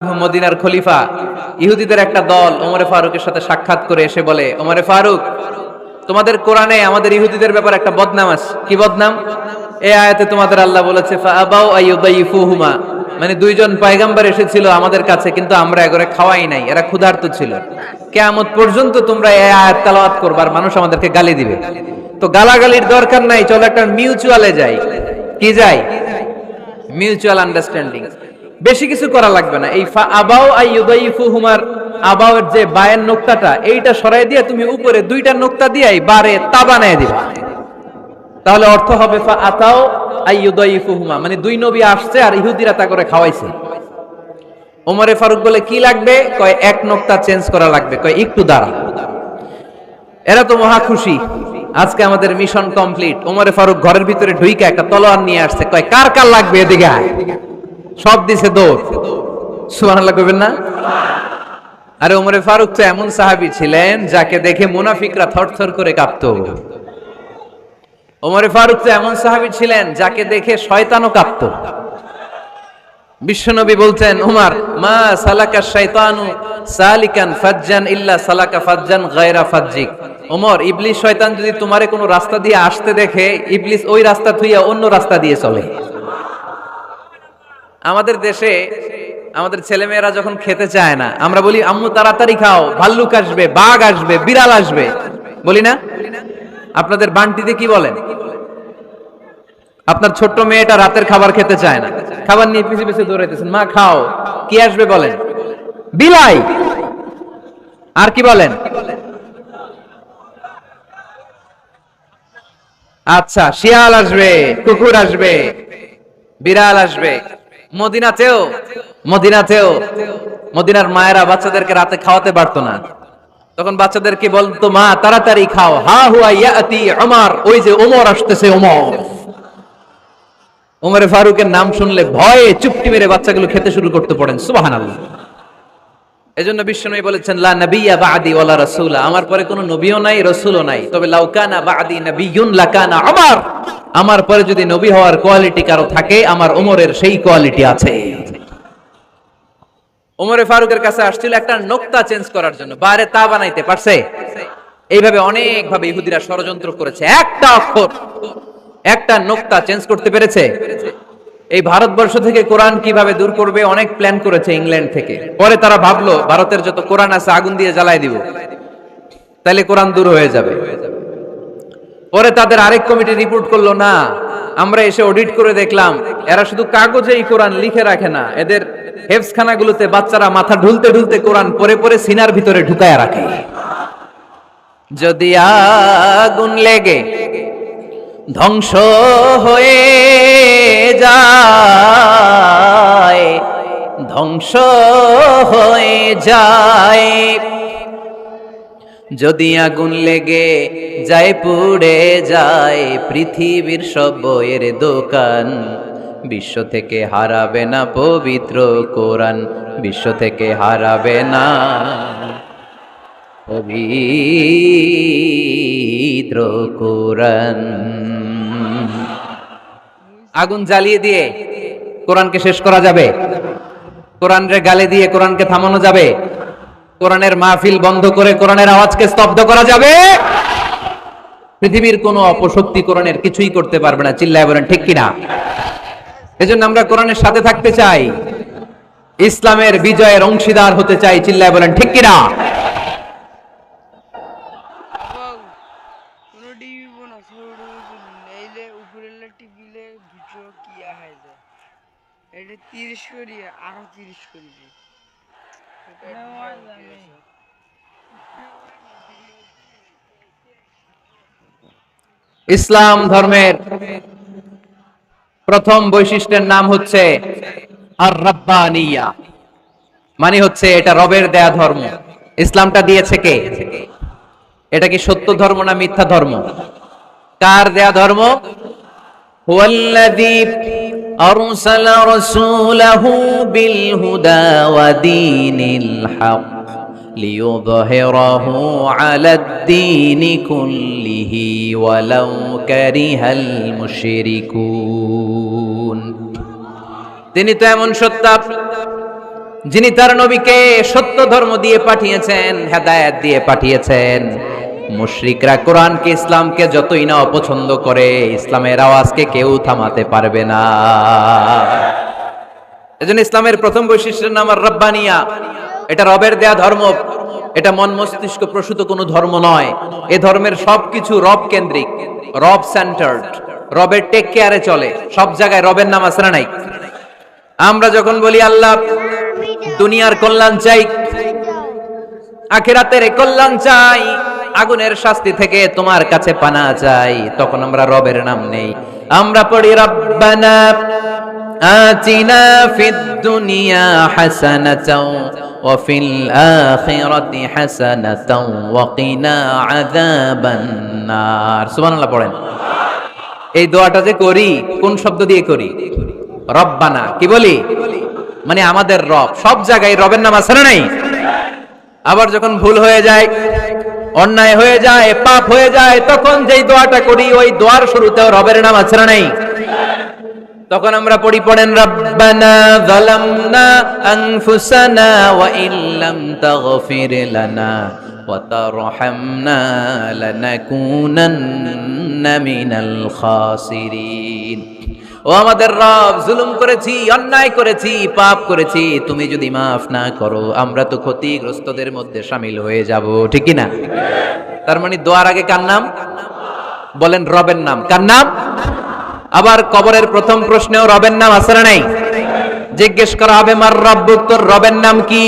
মদিনার খলিফা ইহুদিদের একটা দল ওমরে ফারুকের সাথে সাক্ষাৎ করে এসে বলে, ওমরে ফারুক, তোমাদের কোরআনে আমাদের ইহুদিদের ব্যাপারে একটা বদনাম আছে। কি বদনাম? এই আয়াতে তোমাদের আল্লাহ বলেছে ফাআবাউ আইয়ুদাইফুহুমা, মানে দুইজন পয়গম্বর এসেছিল আমাদের কাছে, কিন্তু আমরা এগরে খাওয়াই নাই, এরা ক্ষুধার্ত ছিল। কিয়ামত পর্যন্ত তোমরা এই আয়াত তেলাওয়াত করবা আর মানুষ আমাদেরকে গালি দিবে। তো গালাগালির দরকার নাই, চলো একটা মিউচুয়ালে যাই। কি যাই? Mutual understanding. বেশি কিছু করা লাগবে না। এই আবাও আইয়ুদাইফুহুমার আবাওয়ের যে বায়ের নোক্তাটা, এইটা সরাই দিয়ে তুমি উপরে দুইটা নোক্তা দিয়ে বারে তা বানায় দিবা। তাহলে অর্থ হবে ফা আতাও আইয়ুদাইফুহুমা, মানে দুই নবী আসছে আর ইহুদিরা তা করে খাওয়াইছে। ওমরে ফারুক বলে কি লাগবে? কয় এক নোক্তা চেঞ্জ করা লাগবে। কয় একটু দাঁড়া। এরা তো মহা খুশি, আজকে আমাদের মিশন কমপ্লিট। ওমরে ফারুক ঘরের ভিতরে ঢুইকা একটা তলোয়ার নিয়ে আসছে। কয় কার কার লাগবে এদিকে আয়। সব দিছে দৌড়। সুবহানাল্লাহ কইবেন না? আরে ওমরে ফারুক তো এমন সাহাবী ছিলেন যাকে দেখে মুনাফিকরা থরথর করে কাঁপতো। ওমরে ফারুক তো এমন সাহাবী ছিলেন যাকে দেখে শয়তানও কাঁপতো। বিশ্বনবী বলতেন, উমার, মা সালাকা শাইতানু সালিকান ফাজ্জান ইল্লা সালাকা ফাজ্জান গায়রা ফাজ্জিক। ওমর, ইবলিস শয়তান যদি তোমারে কোনো রাস্তা দিয়ে আসতে দেখে, ইবলিস ওই রাস্তা থুইয়া অন্য রাস্তা দিয়ে চলে। আমাদের দেশে আমাদের ছেলেমেয়েরা যখন খেতে চায় না, আমরা বলি আম্মু তাড়াতাড়ি খাও, ভাল্লুক আসবে, বাঘ আসবে, বিড়াল আসবে, বলি না? আপনাদের বান্টিতে কি বলেন? আপনার ছোট্ট মেয়েটা রাতের খাবার খেতে চায় না, খাবার নিয়ে পিছে পিছে দৌড়াইতেছেন, মা খাও, কি আসবে বলেন? বিলাই। আর কি বলেন? আচ্ছা, শিয়াল আসবে, কুকুর আসবে, বিড়াল আসবে। মদিনাতেও মদিনার মায়েরা বাচ্চাদেরকে রাতে খাওয়াতে পারতো না, তখন বাচ্চাদেরকে বলতো, মা তাড়াতাড়ি খাও, হা হুয়া ইয়াতি উমর, ওই যে ওমর আসতেছে। ওমরে ফারুকের নাম শুনলে ভয়ে চুপটি মেরে বাচ্চাগুলো খেতে শুরু করতে পড়েন। সুবহানাল্লাহ। এজন্য বিশ্বনবী বলেছেন, লা নাবিয়্যা বা'দি ওয়ালা রাসূলা, আমার পরে কোনো নবীও নাই, রাসূলও নাই, তবে লাউ কানা বা'দি নাবিয়্যুন লাকানা উমর, আমার পরে যদি নবী হওয়ার কোয়ালিটি কারো থাকে, আমার ওমরের সেই কোয়ালিটি আছে। ওমরে ফারুকের কাছে আসছিল একটা নোক্তা চেঞ্জ করার জন্য, বারে তা বানাইতে পারছে? এইভাবে অনেক ভাবে ইহুদিরা ষড়যন্ত্র করেছে, একটা অক্ষর, একটা নোক্তা চেঞ্জ করতে পেরেছে। এই ভারতবর্ষ থেকে কোরআন কিভাবে দূর করবে অনেক প্ল্যান করেছে ইংল্যান্ড থেকে। পরে তারা ভাবলো ভারতের যত কোরআন আছে আগুন দিয়ে জ্বালাই দিব, তাহলে কোরআন দূর হয়ে যাবে। পরে তাদের আরেক কমিটি রিপোর্ট করলো, না, আমরা এসে অডিট করে দেখলাম এরা শুধু কাগজে এই কোরআন লিখে রাখে না, এদের হেফজখানাগুলোতে বাচ্চারা মাথা ঢুলতে ঢুলতে কোরআন পরে পরে সিনার ভিতরে ঢুকায় রাখে। যদি আগুন লেগে ধ্বংস হয়ে যায়, ধ্বংস হয়ে যায়, যদি আগুন লেগে যায়, পুড়ে যায় পৃথিবীর সব বইয়ের দোকান, বিশ্ব থেকে হারাবে না পবিত্র কোরআন, বিশ্ব থেকে হারাবে না পবিত্র কোরআন। আগুন জ্বালিয়ে দিয়ে কোরআনকে শেষ করা যাবে? কোরআনরে গালে দিয়ে কোরআনকে থামানো যাবে? কোরআনের মাহফিল বন্ধ করে কোরআনের আওয়াজকে স্তব্ধ করা যাবে? পৃথিবীর কোনো অপশক্তি কোরআনের কিছুই করতে পারবে না। চিল্লায় বলেন ঠিক কিনা? এজন্য আমরা কোরআনের সাথে থাকতে চাই, ইসলামের বিজয়ের অংশীদার হতে চাই। চিল্লায় বলেন ঠিক কিনা? ইসলাম ধর্মের প্রথম বৈশিষ্ট্যের নাম হচ্ছে আর রাব্বানিয়া, মানে হচ্ছে এটা রবের দেয়া ধর্ম। ইসলামটা দিয়েছে কে? এটা কি সত্য ধর্ম না মিথ্যা ধর্ম? কার দেয়া ধর্ম? হুয়াল্লাযী আরসালা রাসূলাহু বিল হুদা ওয়া দীনিল হক লিইয়ুযহিরাহু আলাদ-দীনি কুল্লিহি ওয়ালাউ কারিহাল মুশরিকুন। তিনি তো এমন সত্তা যিনি তার নবীকে সত্য ধর্ম দিয়ে পাঠিয়েছেন, হেদায়েত দিয়ে পাঠিয়েছেন। মুশরিকরা কোরআনকে, ইসলামকে যতই না অপছন্দ করে, ইসলামের আওয়াজকে কেউ থামাতে পারবে না। এজন্য ইসলামের প্রথম বৈশিষ্ট্যের নাম আর রব্বানিয়া। এটা রবের দেয়া ধর্ম, এটা মন মস্তিষ্ক প্রসূত কোনো ধর্ম নয়। এ ধর্মের সবকিছু রব কেন্দ্রিক, রব সেন্টার্ড, রবের টেক কেয়ারে চলে। সব জায়গায় রবের নাম আছে না নাই? আমরা যখন বলি আল্লাহ দুনিয়ার কল্যাণ চাই, আখিরাতের কল্যাণ চাই, আগুনের শাস্তি থেকে তোমার কাছে পানা চাই, তখন আমরা রবের নাম নেই। আমরা পড়ি রব্বানা আতিনা ফিদ দুনিয়া হাসানাতাও ওয়া ফিল আখিরাতি হাসানাতাও ওয়া কিনা আযাবান নার। সুবহানাল্লাহ পড়েন। এই দোয়াটা যে করি, কোন শব্দ দিয়ে করি? রব্বানা। কি বলি? মানে আমাদের রব। সব জায়গায় রবের নাম আছে না নাই? আবার যখন ভুল হয়ে যায়, অন্যায় হয়ে যায়, পাপ হয়ে যায়, তখন যেই দোয়াটা করি, ওই দোয়ার শুরুতেও রবের নাম আছে না নাই? তখন আমরা পড়েন রব্বানা যালামনা আনফুসানা ওয়া ইল্লাম তাগফির লানা ওয়া তারহামনা লানাকুনান্না মিনাল খাসিরিন। ও আমাদের রব, জুলুম করেছি, অন্যায় করেছি, পাপ করেছি, তুমি যদি মাফ না করো আমরা তো ক্ষতিগ্রস্তদের মধ্যে শামিল হয়ে যাব। ঠিক কি না? তার মানে দোয়ার আগে কার নাম? বলেন রবের নাম। কার নাম? আবার কবরের প্রথম প্রশ্নেও রবের নাম আছে না নাই? জিজ্ঞেস করা হবে মার রব্বুক, তোর রবের নাম কি?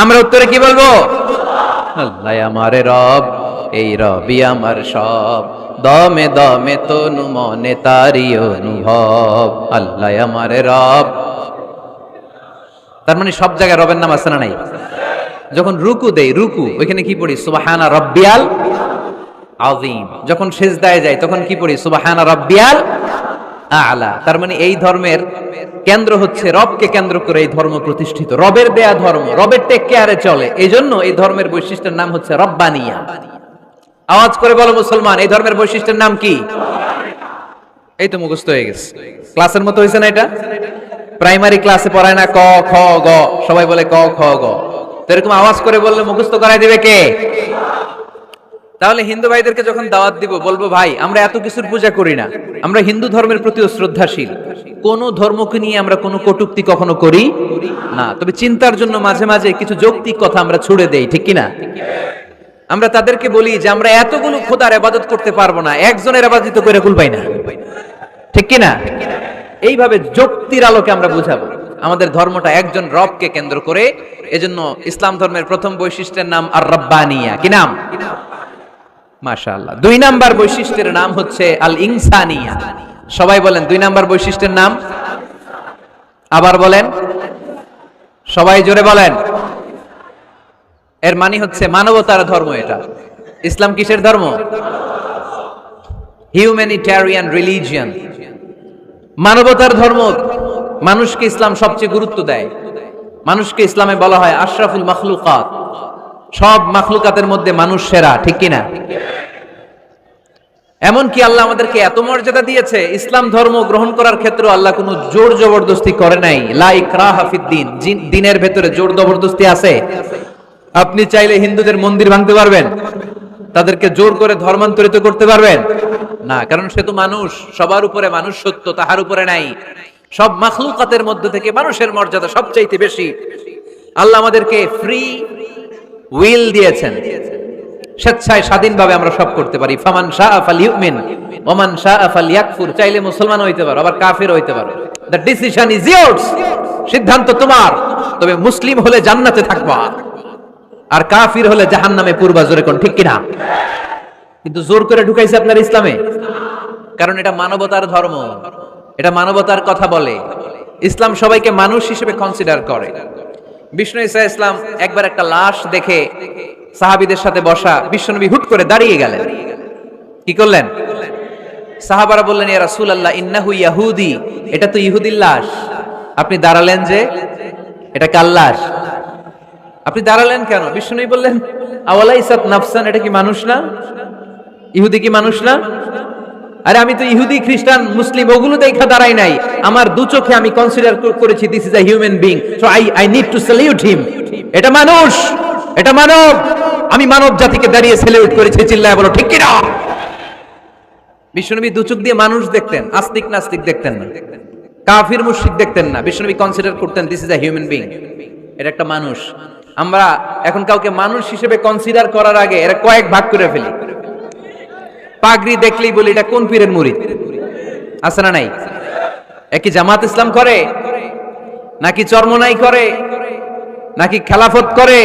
আমরা উত্তরে কি বলবো? আল্লাহ আমারে রব, এই রবি আমার সব, দমে দমে তনু মনে তারি অনুভব, আল্লাহ আমারে রব। তার মানে সব জায়গায় রবের নাম আছে না নাই? যখন রুকু দেই, রুকু ওইখানে কি পড়ি? সুবহানা রাব্বিয়াল আযীম। যখন সিজদায় যাই তখন কি পড়ি? সুবহানা রাব্বিয়াল আ'লা। তার মানে এই ধর্মের কেন্দ্র হচ্ছে রবকে কেন্দ্র করে এই ধর্ম প্রতিষ্ঠিত, রবের দেয়া ধর্ম, রবের টেক কেয়ারে চলে। এই জন্য এই ধর্মের বৈশিষ্ট্যের নাম হচ্ছে রব্বানিয়া। আওয়াজ করে বলো মুসলমান, এই ধর্মের বৈশিষ্ট্যের নাম কি? এই তো মুখস্থ হয়ে গেছে। ক্লাসের মতো হয়েছে না এটা? প্রাইমারি ক্লাসে পড়ায় না ক খ গ, সবাই বলে ক খ গ। তো এরকম আওয়াজ করে বললে মুখস্থ করাই দিবে কে? তাহলে হিন্দু ভাইদেরকে যখন দাওয়াত দিব, বলবো ভাই আমরা এত কিছুর পূজা করি না, আমরা হিন্দু ধর্মের প্রতিও শ্রদ্ধাশীল, কোন ধর্মকে নিয়ে আমরা কোনো কটূক্তি কখনো করি না, তবে চিন্তার জন্য মাঝে মাঝে কিছু যৌক্তিক কথা আমরা ছুড়ে দেই। ঠিক কিনা? আমরা তাদেরকে বলি যে আমরা এতগুলো খোদার ইবাদত করতে পারবো না, একজনের ইবাদত করে কুল পাই না। ঠিক কিনা? এইভাবে যুক্তির আলোকে আমরা বুঝাবো আমাদের ধর্মটা একজন রবকে কেন্দ্র করে। এজন্য ইসলাম ধর্মের প্রথম বৈশিষ্ট্যের নাম আর রব্বানিয়া। কি নাম? মাশাআল্লাহ। দুই নাম্বার বৈশিষ্ট্যের নাম হচ্ছে আল ইনসানিয়া। সবাই বলেন দুই নাম্বার বৈশিষ্ট্যের নাম। আবার বলেন, সবাই জোরে বলেন। এর মানে হচ্ছে মানবতার ধর্ম। এটা ইসলাম কিসের ধর্ম? হিউম্যানিটেরিয়ান রিলিজিয়ন, মানবতার ধর্ম। মানুষকে ইসলাম সবচেয়ে গুরুত্ব দেয়। মানুষকে ইসলামে বলা হয় আশরাফুল মাখলুকাত, সব মাখলুকাতের মধ্যে মানুষ সেরা। ঠিক কিনা? এমনকি আল্লাহ আমাদেরকে এত মর্যাদা দিয়েছে, ইসলাম ধর্ম গ্রহণ করার ক্ষেত্রে আল্লাহ কোনো জোর জবরদস্তি করে নাই। লা ইকরাহা ফিদ্দিন, দিনের ভেতরে জোর জবরদস্তি আছে? আপনি চাইলে হিন্দুদের মন্দির ভাঙতে পারবেন, তাদেরকে জোর করে ধর্মান্তরিত করতে পারবেন না, কারণ সে তো মানুষ, সবার উপরে মানুষ সত্য, তাহার উপরে নাই। সব মাখলুকাতের মধ্যে থেকে মানুষের মর্যাদা সবচাইতে বেশি। আল্লাহ আমাদেরকে ফ্রি উইল দিয়েছেন, স্বেচ্ছায় স্বাধীনভাবে আমরা সব করতে পারি। ফামান শাআ ফালইউমিন ওয়া মান শাআ ফালইয়াকফুর। চাইলে মুসলমান হইতে পারো, আবার কাফের হইতে পারো। দ্য ডিসিশন ইজ ইয়ার্স, সিদ্ধান্ত তোমার। তবে মুসলিম হলে জান্নাতে থাকবা, আর কাফির হলে জাহান্নামে পূর্বা। জোরে কোন ঠিক কিনা? কিন্তু জোর করে ঢুকাইছে আপনার ইসলামে, কারণ এটা মানবতার ধর্ম, এটা মানবতার কথা বলে। ইসলাম সবাইকে মানুষ হিসেবে কনসিডার করে। বিষ্ণু ঈসা ইসলাম একবার একটা লাশ দেখে সাহাবীদের সাথে বসা, বিশ্বনবী হুট করে দাঁড়িয়ে গেলেন। কি করলেন? সাহাবারা বললেন ইয়া রাসূলুল্লাহ ইন্নাহু ইয়াহুদি, এটা তো ইহুদির লাশ, আপনি দাঁড়ালেন যে, এটা কার লাশ? আপনি দাঁড়ালেন কেন? বিষ্ণুনবী বললেন আওয়ালাইসাত নাফসান, এটা কি মানুষ না? ইহুদি কি মানুষ না? আরে আমি তো ইহুদি খ্রিস্টান মুসলিম ওগুলো দেখা দাঁড়াই নাই, আমার দু চোখে আমি কনসিডার করেছি this is a human being, so I need to salute হিম। এটা মানুষ, এটা মানব, আমি মানব জাতিকে দাঁড়িয়ে স্যালিউট করেছি, চিল্লায় বলো ঠিক কিনা। বিশ্বনবী দু চোখ দিয়ে মানুষ দেখতেন, আস্তিক নাস্তিক দেখতেন না, কাফির মুশরিক দেখতেন না। বিশ্বনবী কনসিডার করতেন this is a human being, এটা একটা মানুষ। আমরা এখন কাউকে মানুষ হিসেবে কনসিডার করার আগে এরা কয়েক ভাগ করে ফেলি। পাগড়ি দেখলেই বলি এটা কোন পীরের মুরিদ, আছে না নাই? একই জামাত ইসলাম করে, নাকি চরমনাই করে, নাকি খেলাফত করে,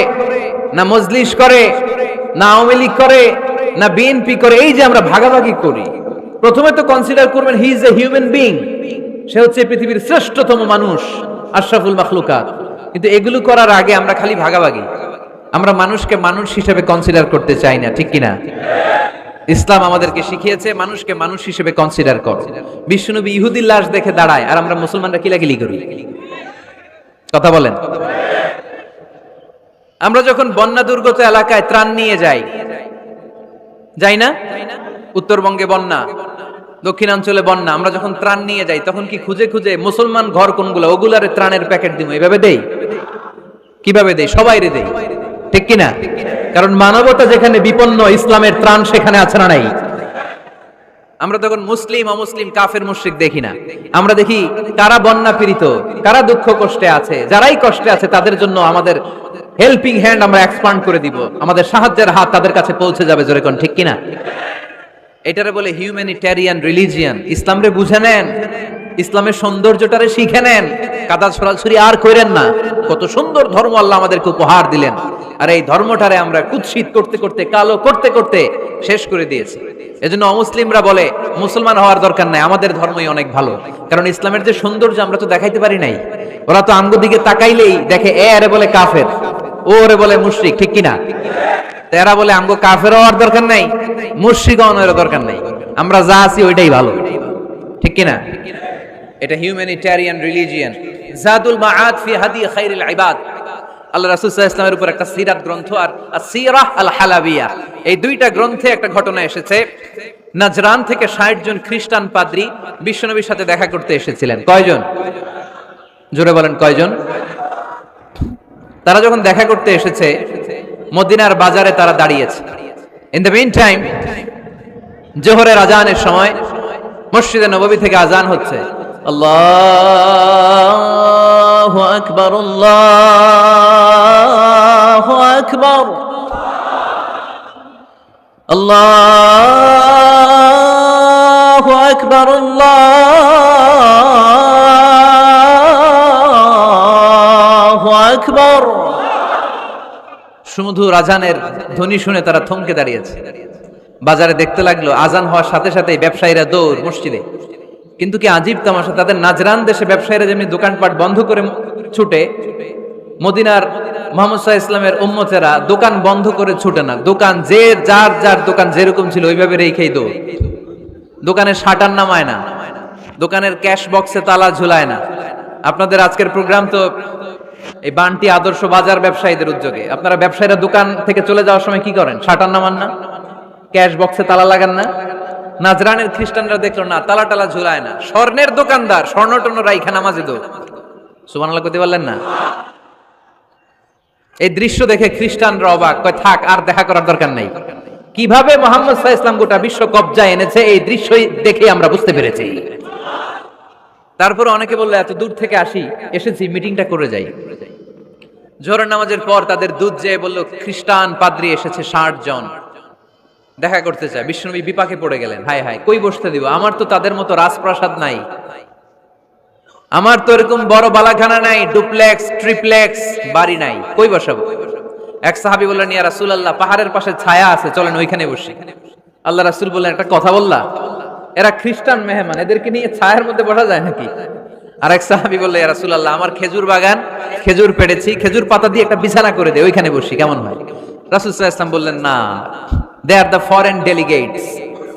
না মজলিস করে, না আওয়ামী লীগ করে, না বিএনপি করে? এই যে আমরা ভাগাভাগি করি, প্রথমে তো কনসিডার করবেন he is a human being, সে হচ্ছে পৃথিবীর শ্রেষ্ঠতম মানুষ, আশরাফুল মাখলুকাত। কিন্তু এগুলো করার আগে আমরা খালি ভাগাভাগি, আমরা মানুষকে মানুষ হিসেবে কনসিডার করতে চাই না, ঠিক কিনা? ইসলাম আমাদেরকে শিখিয়েছে মানুষকে মানুষ হিসেবে কনসিডার করো। বিশ্বনবী ইহুদির লাশ দেখে দাঁড়ায়, আর আমরা মুসলমানরা কিলাকিলি করি। কথা বলেন। আমরা যখন বন্যা দুর্গত এলাকায় ত্রাণ নিয়ে যাই, যাই না? উত্তরবঙ্গে বন্যা, দক্ষিণাঞ্চলে বন্যা, আমরা যখন ত্রাণ নিয়ে যাই তখন কি খুঁজে খুঁজে মুসলমান ঘর কোনগুলো ওগুলার ত্রাণের প্যাকেট দিব এভাবে দেই? কিভাবে দেই? সবাইরে দেই, ঠিক কিনা? কারণ মানবতা যেখানে বিপন্ন, ইসলামের ত্রাণ সেখানে আছে না নাই? আমরা তখন মুসলিম অমুসলিম কাফের মুশরিক দেখি না, আমরা দেখি কারা বন্যা পীড়িত, কারা দুঃখ কষ্টে আছে, যারাই কষ্টে আছে তাদের জন্য আমাদের হেল্পিং হ্যান্ড আমরা এক্সপান্ড করে দিব, আমাদের সাহায্যের হাত তাদের কাছে পৌঁছে যাবে, জোরে কোন ঠিক কিনা? এটারে বলে হিউম্যানিটেরিয়ান রিলিজিয়ান। ইসলামরে বুঝে নেন, ইসলামের সৌন্দর্যটারে শিখে নেন, কাদা ছড়াছড়ি আর করেন না। কত সুন্দর ধর্ম আল্লাহ আমাদেরকে উপহার দিলেন, আর এই ধর্মটারে আমরা কুৎসিত করতে করতে, কালো করতে করতে শেষ করে দিয়েছি। এজন্য অমুসলিমরা বলে মুসলমান হওয়ার দরকার নাই, আমাদের ধর্মই অনেক ভালো। কারণ ইসলামের যে সৌন্দর্য আমরা তো দেখাইতে পারি নাই। ওরা তো আমগো দিকে তাকাইলেই দেখে এ আরে বলে কাফের, ও ওরে বলে মুশরিক, ঠিক কিনা? এরা বলে আমগো কাফের হওয়ার দরকার নাই, মুশরিক হওয়ার দরকার নাই, আমরা যা আছি ওইটাই ভালো, ঠিক কিনা? এটা হিউম্যানিটেরিয়ান রিলিজিয়ান। জাদুল মাআদ ফি হাদি খায়রিল ইবাদ, আল্লাহ রাসূল সাল্লাল্লাহু আলাইহি ওয়াসাল্লামের উপর একটা সিরাত গ্রন্থ আর আসিরাহ আল হালাবিয়া, এই দুইটা গ্রন্থে একটা ঘটনা এসেছে। নাজরান থেকে 60 জন খ্রিস্টান পাদ্রী বিশ্বনবীর সাথে দেখা করতে এসেছিলেন। কয়জন? জোরে বলেন কয়জন? তারা যখন দেখা করতে এসেছে মদিনার বাজারে তারা দাঁড়িয়েছে। ইন দ্য মিন টাইম জোহরের আজানের সময় মসজিদে নববী থেকে আজান হচ্ছে, আল্লাহু আকবার, আল্লাহু আকবার, আল্লাহু আকবার, আল্লাহু আকবার। সুমধুর আজানের ধ্বনি শুনে তারা থমকে দাঁড়িয়েছে। বাজারে দেখতে লাগলো আজান হওয়ার সাথে সাথে ব্যবসায়ীরা দৌড় মসজিদে। কিন্তু কি আজীব তামাশা, তাদের নাজরান দেশে ব্যবসায়ীরা যেমনি দোকানপাট বন্ধ করে ছুটে, মদিনার মুহাম্মদ সাল্লাল্লাহু আলাইহি ওয়াসাল্লামের উম্মতেরা দোকান বন্ধ করে ছুটে না, দোকান যে যার যার দোকান যেরকম ছিল ওইভাবে রেখেই দৌড়। দোকানের শাটার নামায় না, দোকানের ক্যাশ বক্সে তালা ঝুলায় না। আপনাদের আজকের প্রোগ্রাম তো এই বান্টি আদর্শ বাজার ব্যবসায়ীদের উদ্যোগে। আপনারা ব্যবসায়ীরা দোকান থেকে চলে যাওয়ার সময় কি করেন? শাটার নামান না, ক্যাশ বক্সে তালা লাগান না। নাজরানের খ্রিস্টানরা দেখলো না, তালা টালা ঝুলায় না, স্বর্ণের দোকানদার স্বর্ণ টর্ণ রাইখা নামাজে দো। সুবহানাল্লাহ কইতে পারলেন না? এই দৃশ্য দেখে খ্রিস্টানরা অবাক, কয় থাক আর দেখা করার দরকার নাই। কিভাবে মুহাম্মদ সাল্লাল্লাহু আলাইহি ওয়াসাল্লাম গোটা বিশ্ব কবজায় এনেছে এই দৃশ্য দেখে আমরা বুঝতে পেরেছি। তারপর অনেকে বললো এত দূর থেকে এসেছি মিটিংটা করে যাই। জোহরের নামাজের পর তাদের দুধ যেয়ে বলল খ্রিস্টান পাদ্রী এসেছে 60 জন দেখা করতে চায়। বিশ্বনবী বিপাকে পড়ে গেলেন, হায় হায় কই বসতে দিব, আমার তো তাদের মতো রাজপ্রাসাদ নাই, আমার তো এরকম বড় বালাখানা নাই, ডুপ্লেক্স ট্রিপ্লেক্স বাড়ি নাই, কই বসাবো? এক সাহাবী বললেন, ইয়া রাসূলুল্লাহ পাহাড়ের পাশে ছায়া আছে, চলেন ওইখানে বসি। আল্লাহ রাসূল বললেন, একটা কথা বললা, এরা খ্রিস্টান মেহমান, এদেরকে নিয়ে ছায়ার মধ্যে বসা যায় নাকি? আর এক সাহাবী বললেন, ইয়া রাসূলুল্লাহ আমার খেজুর বাগান, খেজুর পেড়েছি, খেজুর পাতা দিয়ে একটা বিছানা করে দে, ওইখানে বসি, কেমন হয়? রাসূল সাল্লাল্লাহু আলাইহি ওয়াসাল্লাম বললেন, না, দে আর দ্য ফরেন ডেলিগেটস,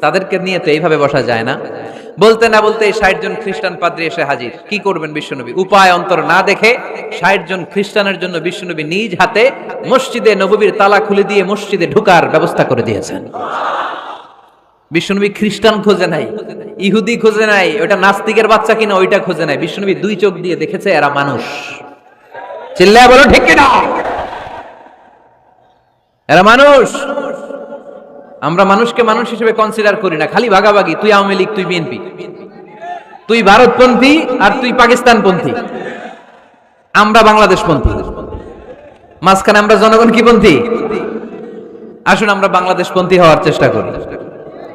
তাদেরকে নিয়ে তো এইভাবে বসা যায় না। বলতে না বলতে 60 জন খ্রিস্টান পাদ্রী এসে হাজির। কি করবেন বিশ্বনবী? উপায় অন্তর না দেখে 60 জন খ্রিস্টানের জন্য বিশ্বনবী নিজ হাতে মসজিদে নববীর তালা খুলে দিয়ে মসজিদে ঢোকার ব্যবস্থা করে দিয়েছেন। বিশ্বনবী খ্রিস্টান খোঁজে নাই, ইহুদি খোঁজে নাই, ওটা নাস্তিকের বাচ্চা কিনা ওইটা খোঁজে নাই। বিশ্বনবী দুই চোখ দিয়ে দেখেছে এরা মানুষ। চিল্লায় বলো ঠিক কিনা? এরা মানুষ। আমরা মানুষকে মানুষ হিসেবে কনসিডার করি না, খালি ভাগাভাগি, তুই আওয়ামী লীগ, তুই বিএনপি, তুই ভারতপন্থী আর তুই পাকিস্তানপন্থী, আমরা বাংলাদেশপন্থী। মাঝখানে আমরা জনগণ কি পন্থী? আসুন আমরা বাংলাদেশপন্থী হওয়ার চেষ্টা করি।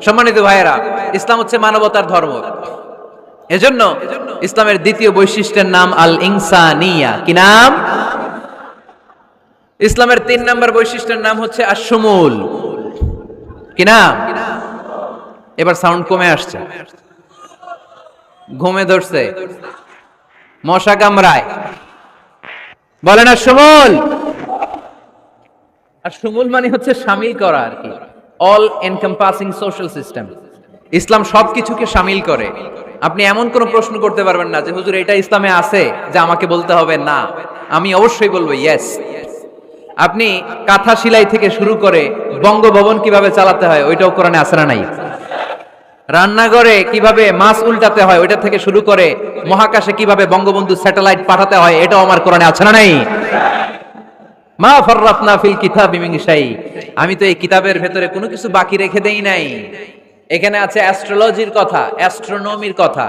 সম্মানিত ভাইয়েরা, ইসলাম হচ্ছে মানবতার ধর্ম। এজন্য ইসলামের দ্বিতীয় বৈশিষ্ট্যের নাম আল ইনসানিয়া। কি নাম? ইসলামের 3 নম্বর বৈশিষ্ট্যের নাম হচ্ছে আশ-শুমুল। কি নাম? এবার সাউন্ড কমে আসছে, ঘুমে ধরছে, মশা কামড়ায়, বলেন আশ-শুমুল। আশ-শুমুল মানে হচ্ছে শামিল করা আর কি, অল এনকম্পাসিং সোশ্যাল সিস্টেম। ইসলাম সবকিছুকে শামিল করে। আপনি এমন কোন প্রশ্ন করতে পারবেন না যে হুজুর এটা ইসলামে আছে যে আমাকে বলতে হবে না, আমি অবশ্যই বলবো ইয়েস। আপনি কাঁথা সেলাই থেকে শুরু করে বঙ্গভবন কিভাবে চালাতে হয় ওইটাও কোরআনে আছে না নাই? রান্নাঘরে কিভাবে মাছ উল্টাতে হয় ওইটা থেকে শুরু করে মহাকাশে কিভাবে বঙ্গবন্ধু স্যাটেলাইট পাঠাতে হয় এটাও আমার কোরআনে আছে না নাই? মা ফাররাতনা ফিল কিতাবি মিন শাই। আমি তো এই কিতাবের ভেতরে কোনো কিছু বাকি রেখে দেই নাই। এখানে আছে অ্যাস্ট্রোলজির কথা, অ্যাস্ট্রোনমির কথা,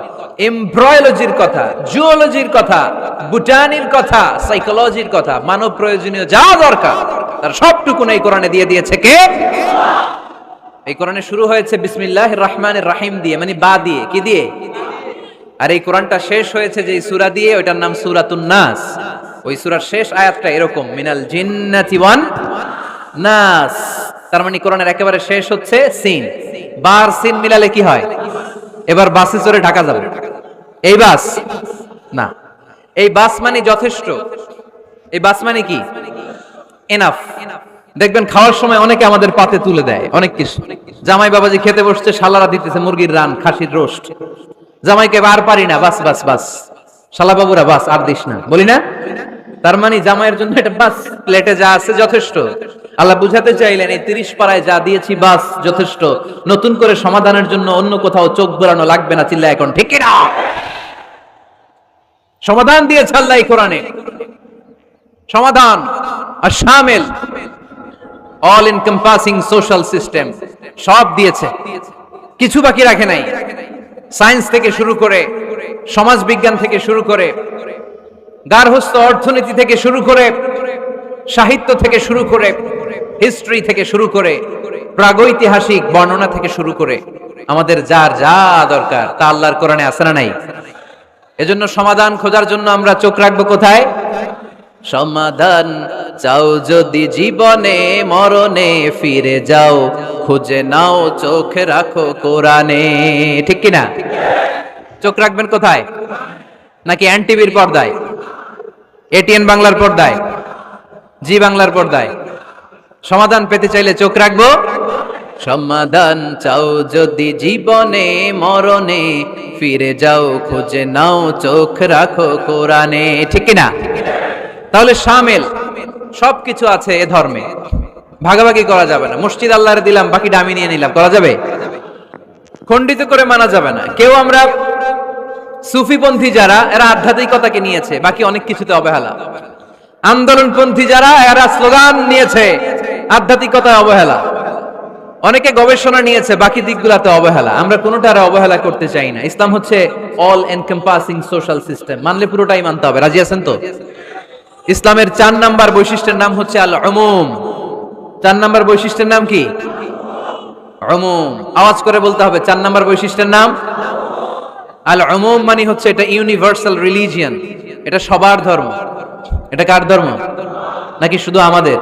এমব্রয়োলজির কথা, জুওলজির কথা, বুটানির কথা, সাইকোলজির কথা, মানব প্রয়োজনীয় যা দরকার তার সবটুকু এই কোরআনে দিয়ে দিয়েছে কে? এই কোরআনে শুরু হয়েছে বিসমিল্লাহির রহমানির রহিম দিয়ে, মানে বা দিয়ে। কি দিয়ে? আর এই কোরআনটা শেষ হয়েছে যে সূরা দিয়ে, ওইটার নাম সূরাতুন নাস। ওই সূরার শেষ আয়াতটা এরকম, মিনাল জিন্নাতি ওয়ান নাস। তার মানে কোরআনের একেবারে শেষ হচ্ছে সিন। বার সিন মিলালে কি হয়? এবার বাসে চড়ে ঢাকা যাবে। এই বাস না, এই বাস মানে যথেষ্ট। এই বাস মানে কি? এনাফ। দেখবেন খাওয়ার সময় অনেকে আমাদের পাতে তুলে দেয় অনেক কিছু। জামাই বাবাজি খেতে বসছে, শালারা দিতেছে মুরগির রান, খাসির রোস্ট। জামাইকে আর পারি না, বাস বাস বাস, শালা বাবুরা বাস আর দিস না, বলি না? তার মানে জামাইয়ের জন্য এটা বাস, প্লেটে যা আছে যথেষ্ট। আল্লাহ বুঝাতে চাইলেন এই 30 পাড়ায় যা দিয়েছি বাস যথেষ্ট, নতুন করে সমাধানের জন্য অন্য কোথাও চোখ বোলানো লাগবে না। চিল্লা এখন ঠিক না? সমাধান দিয়েছে আল্লাহ এই কোরআনে, সমাধান আর শামিল, অল এনকম্পাসিং সোশ্যাল সিস্টেম সব দিয়েছে, কিছু বাকি রাখে নাই। সায়েন্স থেকে শুরু করে, সমাজ বিজ্ঞান থেকে শুরু করে, গার্হস্থ্য অর্থনীতি থেকে শুরু করে, সাহিত্য থেকে শুরু করে, হিস্ট্রি থেকে শুরু করে, প্রাগৈতিহাসিক বর্ণনা থেকে শুরু করে, আমাদের যার যা দরকার তা আল্লাহর কোরআনে আছে না নাই? এজন্য সমাধান খোঁজার জন্য আমরা চোখ রাখবো কোথায়? সমাধান চাও যদি জীবনে মরণে, ফিরে যাও খুঁজে নাও, চোখ রাখো কোরআনে। ঠিক কিনা? চোখ রাখবেন কোথায়? নাকি এনটিভির পর্দায়, এটিএন বাংলার পর্দায়, জি বাংলার পর্দায়? সমাধান পেতে চাইলে চোখ রাখবো। সমাধান চাও যদি জীবনে মরণে, ফিরে যাও খুঁজে নাও, চোখ রাখো কোরআনে। ঠিক কিনা? তাহলে শামিল সবকিছু আছে এ ধর্মে, ভাগাভাগি করা যাবে না। মসজিদ আল্লাহরে দিলাম, বাকিটা আমি নিয়ে নিলাম, করা যাবে? খণ্ডিত করে মানা যাবে না। কেউ আমরা সুফিপন্থী যারা, এরা আধ্যাত্মিকতাকে নিয়েছে, বাকি অনেক কিছুতে অবহেলা। আন্দোলনপন্থী যারা, এরা স্লোগান নিয়েছে, আধ্যাত্মিকতায় অবহেলা। অনেকে গবেষণা নিয়েছে, বাকি দিকগুলোতে অবহেলা। আমরা কোনোটার অবহেলা করতে চাই না। ইসলাম হচ্ছে অল এনকম্পাসিং সোশ্যাল সিস্টেম, মানলে পুরোটাই মানতে হবে। রাজি আছেন তো? ইসলামের 4 নাম্বার বৈশিষ্ট্যের নাম হচ্ছে আল উমুম। 4 নাম্বার বৈশিষ্ট্যের নাম কি? উমুম। আওয়াজ করে বলতে হবে, 4 নাম্বার বৈশিষ্ট্যের নাম আল উমুম। মানে হচ্ছে এটা ইউনিভার্সাল রিলিজিয়ন, এটা সবার ধর্ম। এটা কার ধর্ম? নাকি শুধু আমাদের?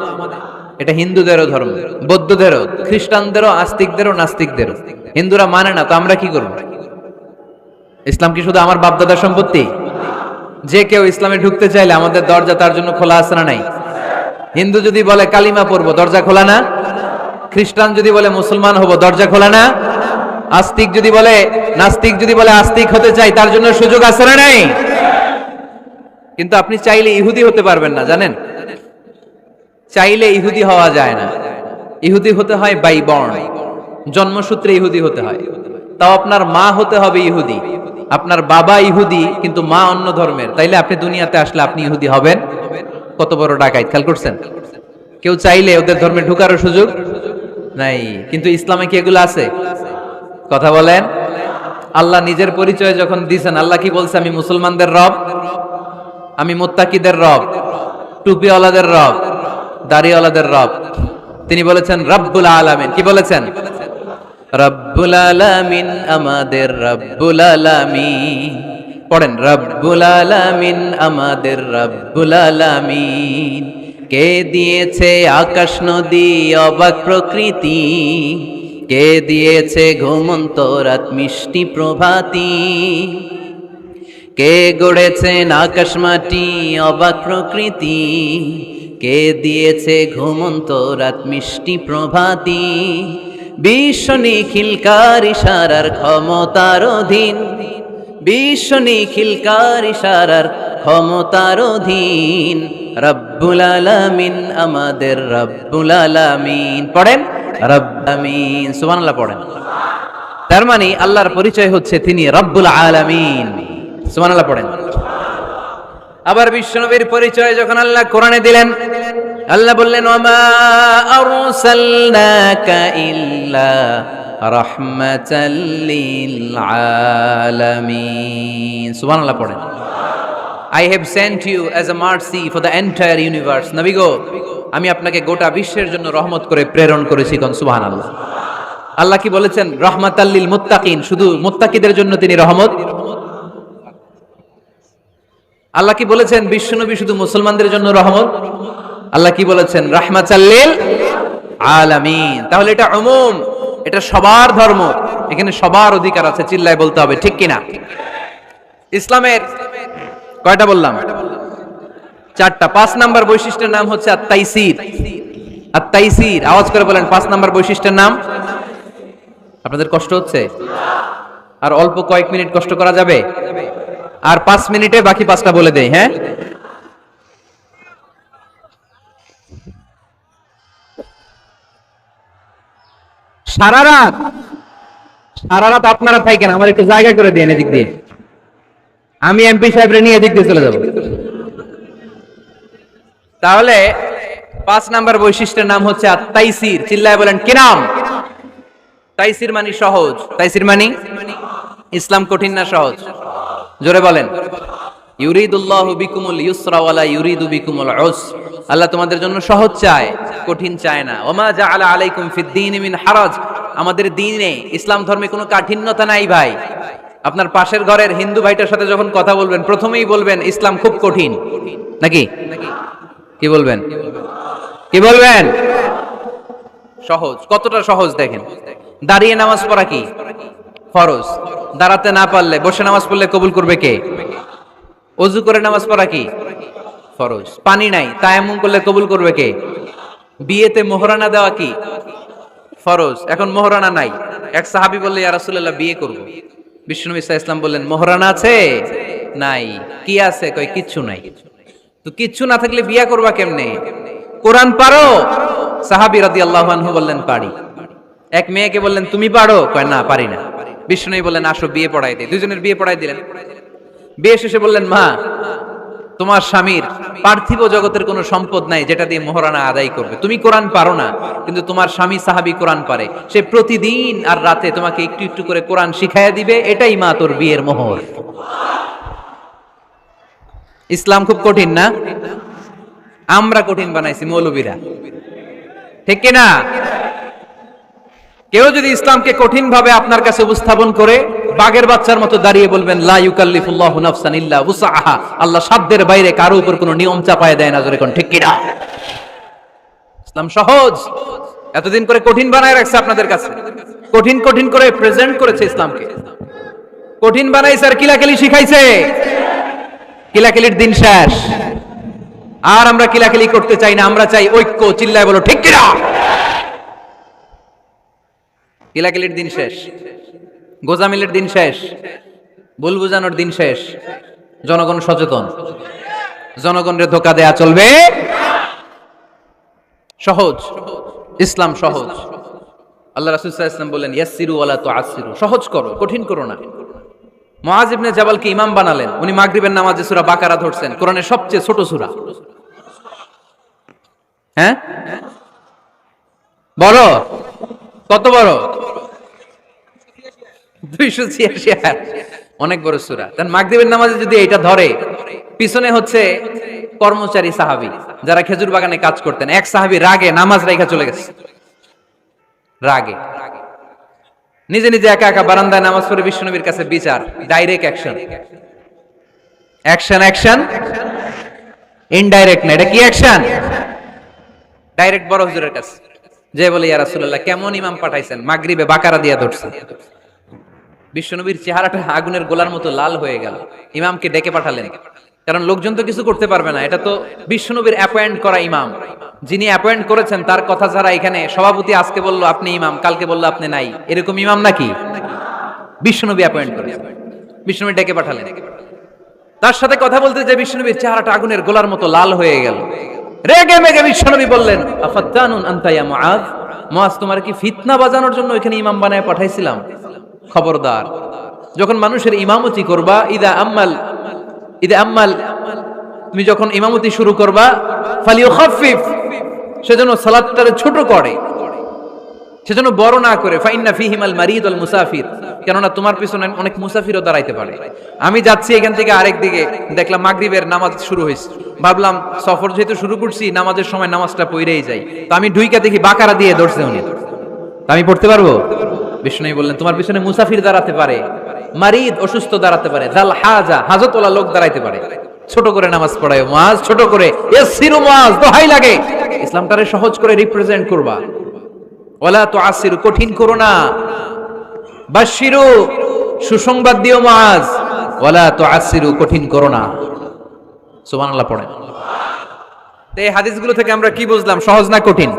এটা হিন্দুদেরও ধর্ম, বৌদ্ধদেরও, খ্রিস্টানদেরও, আস্তিকদেরও, নাস্তিকদেরও। হিন্দুরা মানে না তো আমরা কি করব? ইসলাম কি শুধু আমার বাপদাদার সম্পত্তি? যে কেউ ইসলামে ঢুকতে চাইলে আমাদের দরজা তার জন্য খোলা আছে না নাই? হিন্দু যদি বলে কালিমা পড়বো, দরজা খোলা না? খ্রিস্টান যদি বলে মুসলমান হব, দরজা খোলা না? আস্তিক যদি বলে, নাস্তিক যদি বলে আস্তিক হতে চাই, তার জন্য সুযোগ আছে না নাই? কিন্তু আপনি চাইলে ইহুদি হতে পারবেন না, জানেন? চাইলে ইহুদি হওয়া যায় না। ইহুদি হতে হয় বাই বর্ন। জন্মসূত্রে ইহুদি হতে হয়, তাও আপনার মা হতে হবে ইহুদি, আপনার বাবা ইহুদি কিন্তু মা অন্য ধর্মের, তাইলে আপনি দুনিয়াতে আসলে আপনি ইহুদি হবেন? কত বড় ডাকাইত, খেয়াল করছেন? কেউ চাইলে ওদের ধর্মে ঢুকারও সুযোগ নাই। কিন্তু ইসলামে কি এগুলো আছে? কথা বলেন। আল্লাহ নিজের পরিচয় যখন দিয়েছেন, আল্লাহ কি বলছে? আমি মুসলমানদের রব, আমি মুত্তাকিদের রব, টুপিওয়ালাদের রব, দাড়িওয়ালাদের রব। তিনি বলেছেন রব্বুল আলামিন। কি বলেছেন? রব্বুল আলামিন, আমাদের রব্বুল আলামিন। পড়েন, রব্বুল আলামিন, আমাদের রব্বুল আলামিন। কে দিয়েছে আকাশ নদী অবাক প্রকৃতি, কে দিয়েছে ঘুমন্ত রাত মিষ্টি প্রভাতী, কে গড়েছেন আকাশ মাটি অবাক প্রকৃতি, কে দিয়েছে ঘুমন্ত রাত মিষ্টি প্রভাতী, বিশ্ব নিখিলকার ইশারার ক্ষমতার অধীন, বিশ্ব নিখিলকার ইশারার ক্ষমতার অধীন, রব্বুল আলামিন, আমাদের রব্বুল আলামিন। পড়েন রব্বুল আলামিন, সুবহানাল্লাহ পড়েন। তার মানে আল্লাহর পরিচয় হচ্ছে তিনি রব্বুল আলামিন। সুবহানাল্লাহ পড়েন। আবার বিশ্বনবীর পরিচয় যখন আল্লাহ কোরআনে দিলেন, আল্লাহ বললেন ওয়ামা আরসালনাকা ইল্লা রাহমাতাল লিল আলামিন। সুবহানাল্লাহ পড়েন। I have sent you as a mercy for the entire universe. নবী গো, আমি আপনাকে গোটা বিশ্বের জন্য রহমত করে প্রেরণ করেছি। কোন সুবহানাল্লাহ। আল্লাহ কি বলেছেন? রাহমাতাল লিল মুত্তাকিন, শুধু মুত্তাকিদের জন্য তিনি রহমত। আল্লাহ কি বলেছেন? বিশ্বনবী শুধু মুসলমানদের জন্য রহমত। আল্লাহ কি বলেছেন? রাহমাতাল লিল আলামিন। তাহলে এটা উমুম, এটা সবার ধর্ম, এখানে সবার অধিকার আছে। চিল্লায় বলতে হবে, ঠিক কিনা? ইসলামের কয়টা বললাম? চারটা। 5 নাম্বার বৈশিষ্ট্যের নাম হচ্ছে আত-তাইসির। আত-তাইসির, আওয়াজ করে বলেন 5 নাম্বার বৈশিষ্ট্যের নাম। আপনাদের কষ্ট হচ্ছে? আর অল্প কয়েক মিনিট কষ্ট করা যাবে? আর 5 মিনিটে বাকি 5টা বলে দেই। হ্যাঁ, সারা রাত আপনারা থাকেন, আমার একটু জায়গা করে দেন এদিক দিয়ে, আমি এমপি সাহেবরে নিয়ে এদিক দিয়ে চলে যাব। তাহলে 5 নাম্বার বৈশিষ্ট্যের নাম হচ্ছে আত-তাইসির। চিল্লায় বলেন কি নাম? তাইসির মানে সহজ। তাইসির মানে ইসলাম কঠিন না সহজ? জোরে বলেন। ইউরিদুল্লাহু বিকুমুল ইউসরা ওয়ালা ইউরিদু বিকুমুল উসর। আল্লাহ তোমাদের জন্য সহজ চায়, কঠিন চায় না। ওমা জাআলা আলাইকুম ফিদ-দীনি মিন হারাজ। আমাদের দ্বীনে, ইসলাম ধর্মে কোনো কাঠিন্যতা নাই ভাই। আপনার পাশের ঘরের হিন্দু ভাইটার সাথে যখন কথা বলবেন, প্রথমেই বলবেন ইসলাম খুব কঠিন, নাকি? কি বলবেন? কি বলবেন? সহজ। কতটা সহজ দেখেন। দাঁড়িয়ে নামাজ পড়া কি ফরজ, দাঁড়াতে না পারলে বসে নামাজ পড়লে কবুল করবে কে? ওযু করে নামাজ পড়া কি ফরজ। পানি নাই, তায়াম্মুম করলে কবুল করবে কে? বিয়েতে মোহরানা দেওয়া কি ফরজ। এখন মোহরানা নাই, এক সাহাবী বললে ইয়া রাসূলুল্লাহ বিয়ে করব। বিশ্বনবী সাল্লাল্লাহু আলাইহি ওয়াসাল্লাম বললেন মোহরানা আছে? নাই। কি আছে? কয় কিচ্ছু নাই। তো কিচ্ছু না থাকলে বিয়ে করবা কেমনে? কোরআন পারো? সাহাবী রাদিয়াল্লাহু আনহু বললেন পারি। এক মেয়েকে বললেন তুমি পারো? কয় না, পারি না। বিশ্বনবী বললেন আসো বিয়ে পড়াই দেই। দুইজনের বিয়ে পড়াই দিলেন। বিয়ে শেষে বললেন মা, তোমার স্বামীর পার্থিব জগতের কোনো সম্পদ নাই যেটা দিয়ে মোহরানা আদায় করবে। তুমি কোরআন পারো না, কিন্তু তোমার স্বামী সাহাবী কোরআন পারে। সে প্রতিদিন আর রাতে তোমাকে একটু একটু করে কোরআন শিখাইয়া দিবে। এটাই মা তোর বিয়ের মোহর। ইসলাম খুব কঠিন না? আমরা কঠিন বানাইছি মৌলবীরা, ঠিক কিনা? কেউ যদি ইসলামকে কঠিন ভাবে আপনার কাছে উপস্থাপন করে, বাঘের বাচ্চার মতো দাঁড়িয়ে বলবেন লা ইউকাল্লিফুল্লাহু নাফসান ইল্লা উসআহা। আল্লাহ সাধ্যের বাইরে কারো উপর কোনো নিয়ম চাপায় দেয় না। জোরে কোন ঠিক কিনা? ইসলাম সহজ। এতদিন করে কঠিন বানায় রাখছে আপনাদের কাছে, কঠিন কঠিন করে প্রেজেন্ট করেছে ইসলামকে। কঠিন বানাইছে আর কিলাকিলি শিখাইছে। কিলাকিলির দিন শেষ। আর আমরা কিলাকিলি করতে চাই না, আমরা চাই ঐক্য। চিল্লায় বলো ঠিক কিনা? কিলাকিলির দিন শেষ, গোজামিলের দিন শেষ, ভুল বুঝানোর দিন শেষ। জনগণ সচেতন, জনগণের ধোকা দেয়া চলবে। সহজ, ইসলাম সহজ। আল্লাহ রাসূল সাল্লাল্লাহু আলাইহি ওয়াসাল্লাম বললেন ইয়াসসিরু ওয়ালা তুআসসিরু, সহজ করো, কঠিন করো না। মুআয ইবনে জাবালকে ইমাম বানালেন, উনি মাগরিবের নামাজে সূরা বাকারা ধরছেন, কোরআনের সবচেয়ে ছোট সূরা। হ্যাঁ, বড়, কত বড়? 286 আয়াত, অনেক বড় সূরা। তার মাগরিবের নামাজে যদি এটা ধরে, পিছনে হচ্ছে কর্মচারী সাহাবী যারা খেজুর বাগানে কাজ করতেন, এক সাহাবী রাগে নামাজ রাইখা চলে গেছে, রাগে নিজে নিজে একা একা বারান্দায় নামাজ পড়ে বিশ্বনবীর কাছে বিচার, direct action. Action action, indirect না, এটা কি অ্যাকশন? ডাইরেক্ট বড় হুজুরের কাছে যে বলে ইয়া রাসূলুল্লাহ কেমন ইমাম পাঠাইছেন, মাগরিবে বাকারা দিয়া ধরছে। বিশ্বনবীর চেহারাটা আগুনের গোলার মতো লাল হয়ে গেল। ইমামকে ডেকে পাঠালেন, কারণ লোকজন তো কিছু করতে পারবে না, এটা তো বিশ্বনবীর অ্যাপয়েন্ট করা ইমাম। যিনি অ্যাপয়েন্ট করেছেন তার কথা ছাড়া এখানে সভাপতি আজকে বলল আপনি ইমাম, কালকে বলল আপনি নাই, এরকম ইমাম নাকি? বিশ্বনবী অ্যাপয়েন্ট করেছেন। বিশ্বনবী ডেকে পাঠালেন, তার সাথে কথা বলতে যে বিশ্বনবীর চেহারাটা আগুনের গোলার মতো লাল হয়ে গেল। রেগে মেগে বিশ্বনবী বললেন আফাত্তানুন আনতা ইয়া মুআয, মুআয তোমার কি ফিতনা বাজানোর জন্য এখানে ইমাম বানায় পাঠাইছিলাম? খবরদার, যখন মানুষের ইমামতি করবা, ইদা আম্মাল তুমি যখন ইমামতি শুরু করবা, ফালিয়ুখাফফিফ, সেজন্য সালাতটারে ছোট করে, সেজন্য বড় না করে। ফাইন্না ফিহিমাল মারিদ ওয়াল মুসাফির, কেননা তোমার পিছনে অনেক মুসাফিরও দাঁড়াইতে পারে। আমি যাচ্ছি এখান থেকে আরেক দিকে, দেখলাম মাগরিবের নামাজ শুরু হয়েছে, ভাবলাম সফর যেহেতু শুরু করছি নামাজের সময় নামাজটা পড়েই যাই, তো আমি ঢুইকা দেখি বাকারা দিয়ে ধরছে উনি, আমি পড়তে পারবো? বিষ্ণু বললেন তোমার পিছনে মুসাফির দাঁড়াতে পারে, মারিদ অসুস্থ দাঁড়াতে পারে, জাল হাজা হাজতওয়ালা লোক দাঁড়াইতে পারে, ছোট করে নামাজ পড়ায় মুআয, ছোট করে। ইয়াসসিরু মুআয, দোহাই লাগে ইসলামটারে সহজ করে রিপ্রেজেন্ট করবা। ওয়ালা তুআসসিরু, কঠিন করো না। বাশশিরু, সুসংবাদ দিও মুআয, ওয়ালা তুআসসিরু, কঠিন করো না। সুবহানাল্লাহ পড়েন। তো এই হাদিসগুলো থেকে আমরা কি বুঝলাম? সহজ না কঠিন?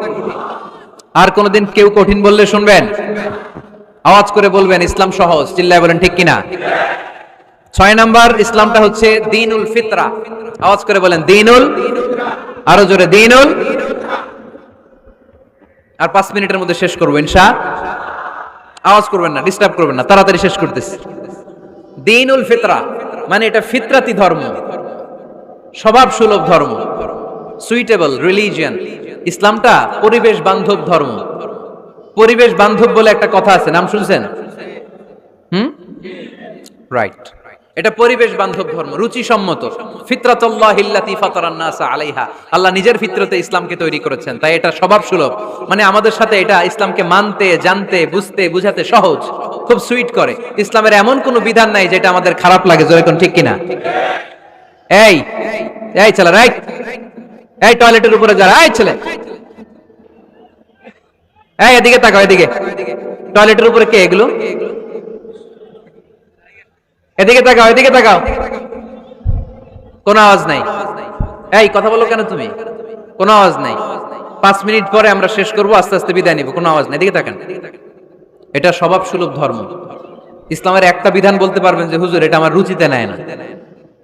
আর কোনদিন কেউ কঠিন বললে শুনবেন? আওয়াজ করে বলবেন ইসলাম সহজ, চিল্লায় বলেন ঠিক কিনা। 6 নাম্বার, ইসলামটা হচ্ছে দ্বীনুল ফিতরা। আওয়াজ করে বলেন দ্বীনুল, আরো জোরে দ্বীনুল। আর 5 মিনিটের মধ্যে শেষ করবো ইনশাআল্লাহ। আওয়াজ করবেন না, ডিস্টার্ব করবেন না, তাড়াতাড়ি শেষ করতেছি। দ্বীনুল ফিতরা মানে এটা ফিতরাতি ধর্ম, স্বভাব সুলভ ধর্ম, সুইটেবল রিলিজিয়ন। ইসলামটা পরিবেশ বান্ধব ধর্ম। পরিবেশ বান্ধব বলে একটা কথা আছে, নাম শুনছেন? রাইট, এটা পরিবেশ বান্ধব ধর্ম, রুচিসম্মত। ফিতরাতুল্লাহিল্লাতী ফাতারান নাস আলাইহা, আল্লাহ নিজের ফিতরতে ইসলামকে তৈরি করেছেন, তাই এটা স্বভাব সুলভ। মানে আমাদের সাথে এটা ইসলামকে মানতে, জানতে, বুঝতে, বুঝাতে সহজ, খুব সুইট করে। ইসলামের এমন কোনো বিধান নাই যেটা আমাদের খারাপ লাগে, জোরে কোন ঠিক কিনা? এই এই ছেলে, রাইট, এই টয়লেটের উপরে যারা, এই ছেলে, এই এদিকে তাকাও, এদিকে। টয়লেটের উপরে কে এগুলো? এদিকে তাকাও, এদিকে তাকাও। কোনো আওয়াজ নাই। এই কথা বলো কেন তুমি? কোনো আওয়াজ নাই। 5 মিনিট পরে আমরা শেষ করব, আস্তে আস্তে বিদায় নিব, কোনো আওয়াজ নাই। এদিকে তাকান। এটা স্বভাব সুলভ ধর্ম। ইসলামের একটা বিধান বলতে পারবেন যে হুজুর এটা আমার রুচিতে নেয় না,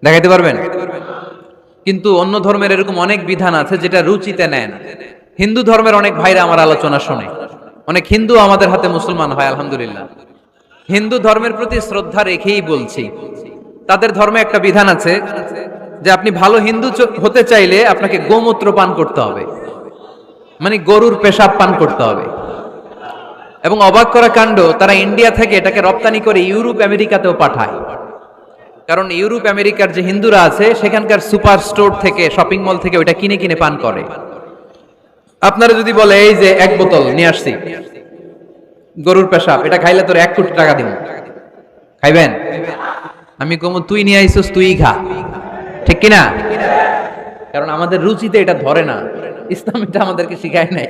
দেখাইতে পারবেন? কিন্তু অন্য ধর্মের এরকম অনেক বিধান আছে যেটা রুচিতে নেয় না। হিন্দু ধর্মের অনেক ভাইরা আমার আলোচনা শোনে, অনেক হিন্দু আমাদের হাতে মুসলমান হয় আলহামদুলিল্লাহ। হিন্দু ধর্মের প্রতি শ্রদ্ধা রেখেই বলছি, তাদের ধর্মে একটা বিধান আছে যে আপনি ভালো হিন্দু হতে চাইলে আপনাকে গোমূত্র পান করতে হবে, মানে গরুর পেশাব পান করতে হবে। এবং অবাক করা কাণ্ড, তারা ইন্ডিয়া থেকে এটাকে রপ্তানি করে ইউরোপ আমেরিকাতেও পাঠায়। কারণ ইউরোপ আমেরিকার যে হিন্দুরা আছে সেখানকার সুপার স্টোর থেকে, শপিং মল থেকে ওইটা কিনে কিনে পান করে। আপনারা যদি বলে এই যে 1 বোতল নিয়ে আসছি গরুর পেশাব, এটা খাইলে তোর 1 কোটি টাকা দিব, খাইবেন? আমি কমু তুই নিয়ে আইছিস, তুই খা, ঠিক কিনা? কারণ আমাদের রুচিতে এটা ধরে না, ইসলাম এটা আমাদেরকে শিখায় নাই।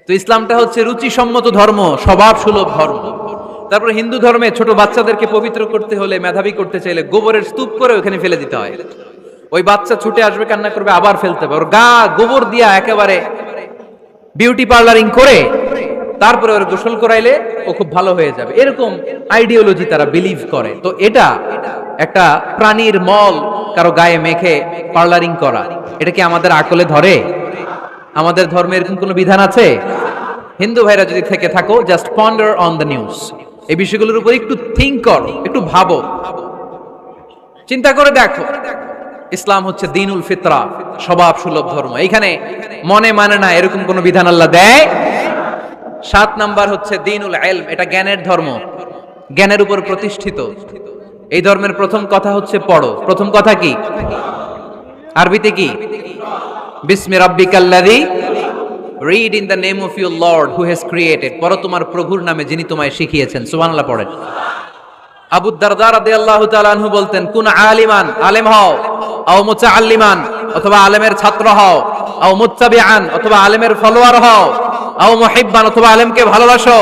তো ইসলামটা হচ্ছে রুচিসম্মত ধর্ম, স্বভাব সুলভ ধর্ম। তারপর হিন্দু ধর্মে ছোট বাচ্চাদেরকে পবিত্র করতে হলে, মেধাবী করতে চাইলে গোবরের স্তূপ করে ওখানে ফেলে দিতে হয়। ওই বাচ্চা ছুটে আসবে, কান্না করবে, আবার ফেলতে হবে। ওর গা গোবর দিয়া একেবারে বিউটি পার্লারিং করে তারপরে ওর গোসল করাইলে ও খুব ভালো হয়ে যাবে, এরকম আইডিওলজি তারা বিলিভ করে। তো এটা একটা প্রাণীর মল কারো গায়ে মেখে পার্লারিং করা, এটা কি আমাদের আকলে ধরে? আমাদের ধর্মে এরকম কোনো বিধান আছে? হিন্দু ভাইরা যদি থেকে থাকো, just ponder on the news, এই বিষয়গুলোর উপর একটু থিঙ্ক করো, একটু ভাবো, চিন্তা করে দেখো। ইসলাম হচ্ছে দ্বীনুল ফিতরা, স্বভাব সুলভ ধর্ম। এইখানে মনে মানে না এরকম কোন বিধান আল্লাহ দেয়। 7 নাম্বার হচ্ছে দ্বীনুল ইলম, এটা জ্ঞানের ধর্ম, জ্ঞানের উপর প্রতিষ্ঠিত। এই ধর্মের প্রথম কথা হচ্ছে পড়ো। প্রথম কথা কি? আরবিতে কি? বিসমি রাব্বিকাল্লাযী, read in the name of your lord who has created. পড়ো তোমার প্রভুর নামে যিনি তোমায় শিখিয়েছেন। সুবহানাল্লাহ পড়েন। আবু দারদা রাদিয়াল্লাহু তাআলা আনহু বলতেন, কুন আলিমান, আলেম হও, আও মুতাআল্লিমান, অথবা আলেমের ছাত্র হও, আও মুত্তাবিআন, অথবা আলেমের ফলোয়ার হও, আও মুহিব্বান, অথবা আলেমকে ভালোবাসো,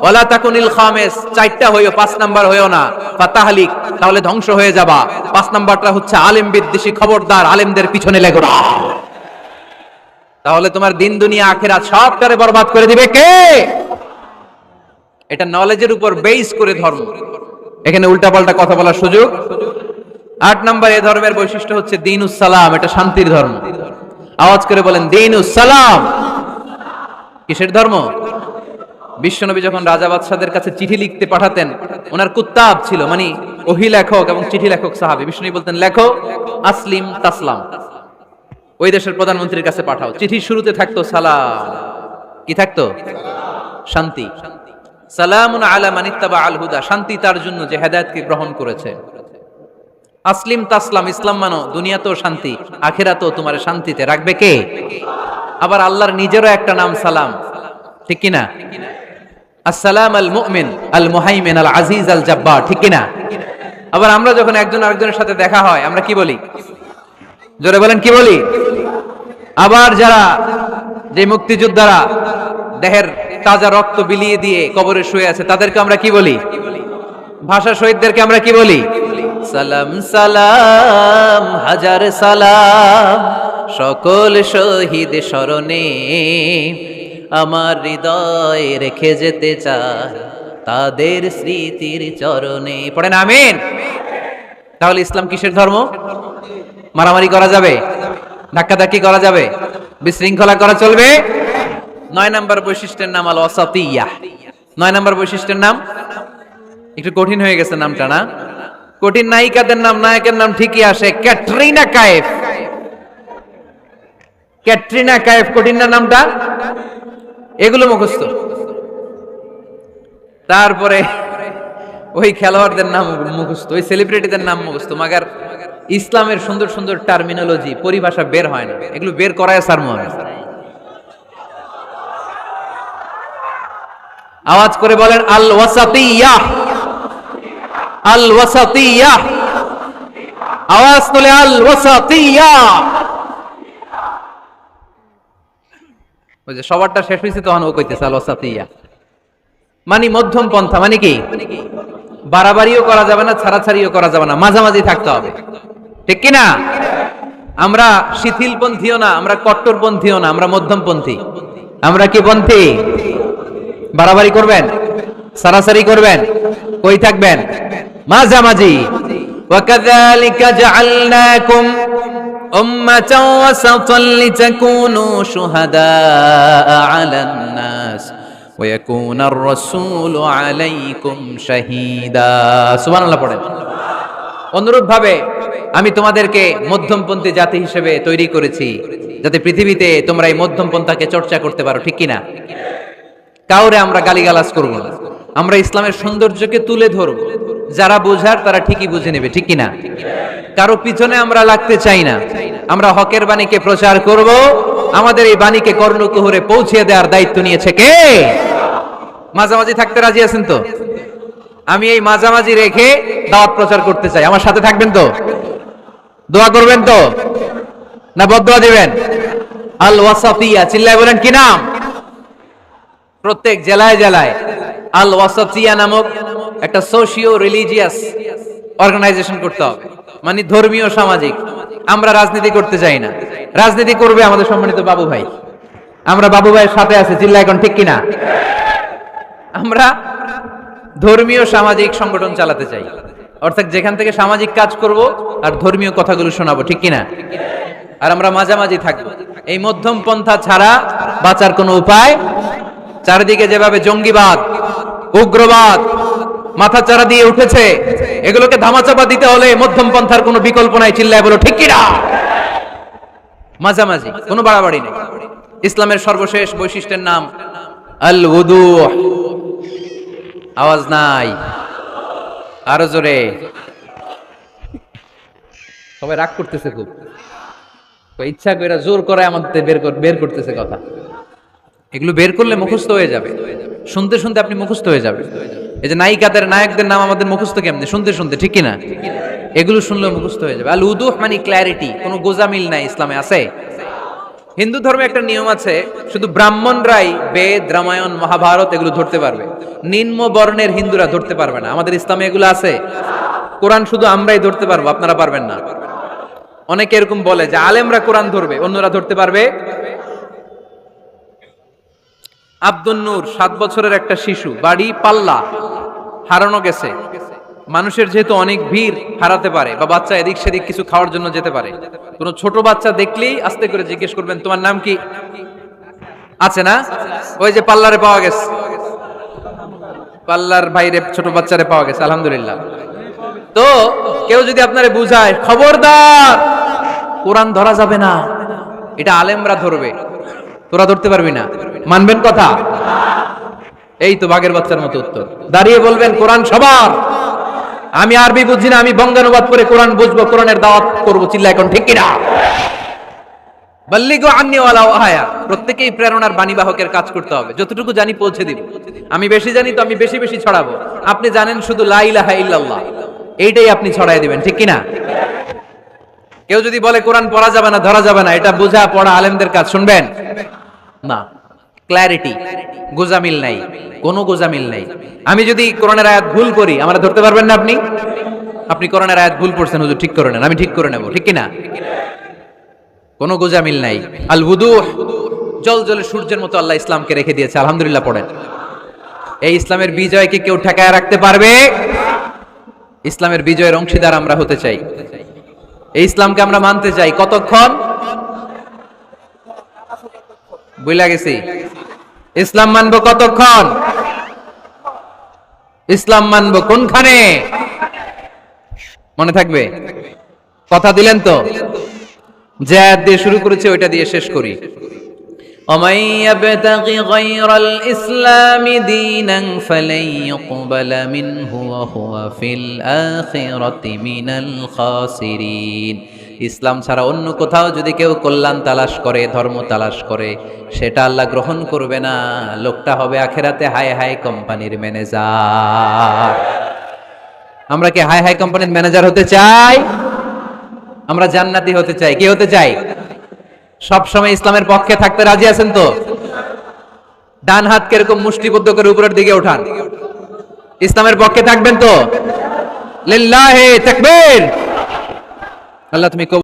ওয়ালা তাকুনিল খামিস, 4টা হইও, 5 নাম্বার হইও না, ফাতাহলিক, তাহলে ধ্বংস হয়ে যাবা। 5 নাম্বারটা হচ্ছে আলেম বিদ্বেষী, খবরদার আলেমদের পিছনে লেগো না, তাহলে তোমার দিন দুনিয়া আখিরাত সবটারে বরবাদ করে দিবে কে? এটা নলেজের উপর বেস করে ধর্ম, এখানে উল্টাপাল্টা কথা বলার সুযোগ। 8 নাম্বার এই ধর্মের বৈশিষ্ট্য হচ্ছে দ্বীনুস সালাম, এটা শান্তির ধর্ম। আওয়াজ করে বলেন দ্বীনুস সালাম। কিসের ধর্ম? বিশ্বনবী যখন রাজা বাদশাদের কাছে চিঠি লিখতে পাঠাতেন, ওনার কুত্তাব ছিল, মানে ওহী লেখক এবং চিঠি লেখক সাহাবী। বিশ্বনবী বলতেন, লেখো আসলিম তাসলাম, ওই দেশের প্রধানমন্ত্রীর কাছে পাঠাও। চিঠির শুরুতে থাকতো সালাম, কি থাকতো? শান্তি। সালামুন আলা মান ইত্তাবা আল হুদা, শান্তি তার জন্য যে হেদায়েতকে গ্রহণ করেছে। আসলিম তাসলাম, ইসলাম মানো, দুনিয়াতেও শান্তি, আখিরাতেও তোমার শান্তিতে রাখবে কে? আবার আল্লাহর নিজেরও একটা নাম সালাম, ঠিক কি না? আসসালাম আল মুমিন আল মুহাইমিন আল আজিজ আল জাব্বার, ঠিক কি না? আবার আমরা যখন একজন আরেকজনের সাথে দেখা হয়, আমরা কি বলি? জোরে বলেন, কি বলি? আবার যারা, যে মুক্তিযোদ্ধারা দেহের তাজা রক্ত বিলিয়ে দিয়ে কবরে শুয়ে আছে, তাদেরকে আমরা কি বলি? ভাষা শহীদদেরকে আমরা কি বলি? সালাম সালাম হাজার সালাম, সকল শহীদ স্মরণে আমার হৃদয় রেখে যেতে চাই তাদের স্মৃতির চরণে। পড়েন আমিন। তাহলে ইসলাম কিসের ধর্ম? মারামারি করা যাবে? ধাক্কাধাক্কি করা যাবে? বিশৃঙ্খলা করা চলবে? 9 নাম্বার বৈশিষ্ট্যের নাম আল ওয়াসাতিয়্যাহ। 9 নাম্বার বৈশিষ্ট্যের নাম একটু কঠিন হয়ে গেছে নামটা, না? কঠিন নায়িকাদের নাম, নায়কের নাম ঠিকই আসে, ক্যাটরিনা কাইফ। ক্যাটরিনা কাইফ, কঠিন না নামটা? এগুলো মুখস্থ। তারপরে ওই খেলোয়াড়দের নাম মুখস্থ, ওই সেলিব্রিটিদের নাম মুখস্থ, মাগার ইসলামের সুন্দর সুন্দর টার্মিনোলজি, পরিভাষা বের হয় না। এগুলো বের করায় সারমন। আওয়াজ করে বলেন আল ওয়াসাতিয়্যাহ, আল ওয়াসাতিয়্যাহ, আওয়াজ তোলে আল ওয়াসাতিয়্যাহ। ওই যে সবারটা শেষ হয়েছে, তখন ও কইতেছে আল ওয়াসাতিয়্যাহ, মানে মধ্যম পন্থা। মানে কি? বাড়াবাড়িও করা যাবে না, ছাড়াছাড়িও করা যাবে না, মাঝামাঝি থাকতে হবে, ঠিক কি না? আমরা শিথিলপন্থীও না, আমরা কট্টরপন্থীও না, আমরা মধ্যমপন্থী। আমরা কি পন্থী? বাড়াবাড়ি করবেন, সারাসারি করবেন, কই থাকবেন? মাঝামাঝি। ওয়াকাযালিকা জাআলনাকুম উম্মাতাও ওয়াসাতান লিতাকুনু শুহাদাআ আলান নাস ওয়া ইয়াকুনার রাসূলু আলাইকুম শাহীদা। সুবহানাল্লাহ পড়েন। অনুরূপ ভাবে আমি তোমাদেরকে মধ্যমপন্থী জাতি হিসেবে তৈরি করেছি, যাতে পৃথিবীতে তোমরা এই মধ্যমপন্থাকে চর্চা করতে পারো, ঠিক কি না? কাউরে আমরা গালিগালাজ করব না, আমরা ইসলামের সৌন্দর্যকে তুলে ধরব। যারা বোঝার তারা ঠিকই বুঝে নেবে, ঠিক কি না? কারো পিছনে আমরা লাগতে চাই না, আমরা হকের বাণীকে প্রচার করব। আমাদের এই বাণীকে কর্ণকুহরে পৌঁছে দেওয়ার দায়িত্ব নিয়েছে কে? মাঝামাঝি থাকতে রাজি আছেন তো? আমি এই মাঝামাঝি রেখে দাওয়াত প্রচার করতে চাই। আমার সাথে থাকবেন তো? দোয়া করবেন তো, না বদদোয়া দিবেন? আল ওয়াসাতিয়্যাহ, চিল্লায় বলেন কি নাম? প্রত্যেক জেলায় জেলায় আল ওয়াসাতিয়্যাহ নামক একটা সোশিও রিলিজিয়াস অর্গানাইজেশন করতে হবে, মানে ধর্মীয় সামাজিক। আমরা রাজনীতি করতে চাই না, রাজনীতি করবে আমাদের সম্মানিত বাবু ভাই। আমরা বাবু ভাইয়ের সাথে আছি, চিল্লা এখন, ঠিক কিনা? আমরা ধর্মীয় সামাজিক সংগঠন চালাতে চাই, অর্থাৎ যেখান থেকে সামাজিক কাজ করব আর ধর্মীয় কথাগুলো শোনাবো, ঠিক কিনা? আর আমরা মাঝামাঝি থাকবো। এই মধ্যম পন্থা ছাড়া বাঁচার কোনো উপায় চারিদিকে যেভাবে জঙ্গিবাদ, উগ্রবাদ মাথাচাড়া দিয়ে উঠেছে, এগুলোকে ধামাচাপা দিতে হলে মধ্যম পন্থার কোনো বিকল্প নাই। চিল্লায় বলো ঠিক কিনা? মাঝামাঝি, কোনো বাড়াবাড়ি নেই। ইসলামের সর্বশেষ বৈশিষ্ট্যের নাম আল উদুহ। আওয়াজ নাই, আরো জোরে। সবাই রাগ করতেছে খুব, ইচ্ছা করে জোর করে আমাদের বের করতেছে কথা। এগুলো বের করলে মুখস্থ হয়ে যাবে, শুনতে শুনতে আপনি মুখস্থ হয়ে যাবে। এই যে নায়িকাদের নায়কদের নাম আমাদের মুখস্থ কেমনে? শুনতে শুনতে, ঠিক কিনা? এগুলো শুনলে মুখস্থ হয়ে যাবে। আল উদুহ মানে ক্ল্যারিটি, কোনো গোজামিল নাই ইসলামে আছে। হিন্দু ধর্মে একটা নিয়ম আছে, শুধু ব্রাহ্মণরাই বেদ, রামায়ণ, মহাভারত এগুলো ধরতে পারবে, নিম্ন বর্ণের হিন্দুরা ধরতে পারবে না। আমাদের ইসলামে এগুলো আছে। কোরআন শুধু আমরাই ধরতে পারবো, আপনারা পারবেন না। অনেকে এরকম বলে যে আলেমরা কোরআন ধরবে, অন্যরা ধরতে পারবে। আব্দুল নূর 7 বছরের একটা শিশু, বাড়ি পাল্লা, হারানো গেছে। মানুষের যেহেতু অনেক ভিড় হারাতে পারে, বা বাচ্চা এদিক সেদিক কিছু খাওয়ার জন্য যেতে পারে, কোন ছোট বাচ্চা দেখলেই আস্তে করে জিজ্ঞেস করবেন তোমার নাম কি? আছে না? ওই যে পাল্লারে পাওয়া গেছে, পাল্লার বাইরে ছোট বাচ্চারে পাওয়া গেছে, আলহামদুলিল্লাহ। তো কেউ যদি আপনারে বুঝায় খবরদার কোরআন ধরা যাবে না, এটা আলেমরা ধরবে, তোরা ধরতে পারবি না, মানবেন কথা? এই তো বাঘের বাচ্চার মতো উত্তর। দাঁড়িয়ে বলবেন কোরআন সবার, আমি আরবি বুঝি না, আমি বঙ্গানুবাদ করে কোরআন বুঝবো, কোরআনের দাওয়াত করবো। চিল্লা এখন ঠিক কিনা? বাল্লিগু আন্নি ওয়ালাউ আয়া। প্রত্যেককেই প্রেরণার বাণীবাহকের কাজ করতে হবে। যতটুকু জানি পৌঁছে দিব। আমি বেশি জানি তো আমি বেশি বেশি ছড়াবো। আপনি জানেন শুধু লা ইলাহা ইল্লাল্লাহ, এইটাই আপনি ছড়াই দিবেন, ঠিক কিনা? কেউ যদি বলে কোরআন পড়া যাবে না, ধরা যাবে না, এটা বোঝা পড়া আলেমদের কাজ, শুনবেন না। ক্ল্যারিটি, গোজামিল নাই, কোনো গোজামিল নাই। আমি যদি কোরআনের আয়াত ভুল করি, আমরা ধরতে পারবেন না। আপনি কোরআনের আয়াত ভুল পড়ছেন, হুজুর ঠিক করে নেন, আমি ঠিক করে নেব, ঠিক কিনা? কোনো গোজামিল নাই। আল উদুহ, জল জলে সূর্যের মতো আল্লাহ ইসলামকে রেখে দিয়েছে, আলহামদুলিল্লাহ পড়েন। এই ইসলামের বিজয়কে কেউ ঠেকায় রাখতে পারবে? ইসলামের বিজয়ের অংশীদার আমরা হতে চাই, এই ইসলামকে আমরা মানতে চাই। কতক্ষণ? বুঝলা গেছি। ইসলাম মানবো কতক্ষণ? ইসলাম মানবো কোনখানে? মনে থাকবে? কথা দিলেন তো? যে আয়াত দিয়ে শুরু করেছে ওইটা দিয়ে শেষ করি। ومن يبتغ غير الإسلام دينا فلن يقبل منه وهو في الآخرة من الخاسرين। ইসলাম ছাড়া অন্য কোথাও যদি কেউ কল্যাণ তালাশ করে, ধর্ম তালাশ করে, সেটা আল্লাহ গ্রহণ করবে না। লোকটা হবে আখেরাতে হাই হাই কোম্পানির ম্যানেজার। আমরা কি হাই হাই কোম্পানির ম্যানেজার হতে চাই? আমরা জান্নাতি হতে চাই। কি হতে চাই? সব সময় ইসলামের পক্ষে থাকতে রাজি আছেন তো? ডান হাত কিরকম মুষ্টিবদ্ধ করে উপরের দিকে উঠান। ইসলামের পক্ষে থাকবেন তো? লিল্লাহি তাকবীর। আল্লাহ তুমি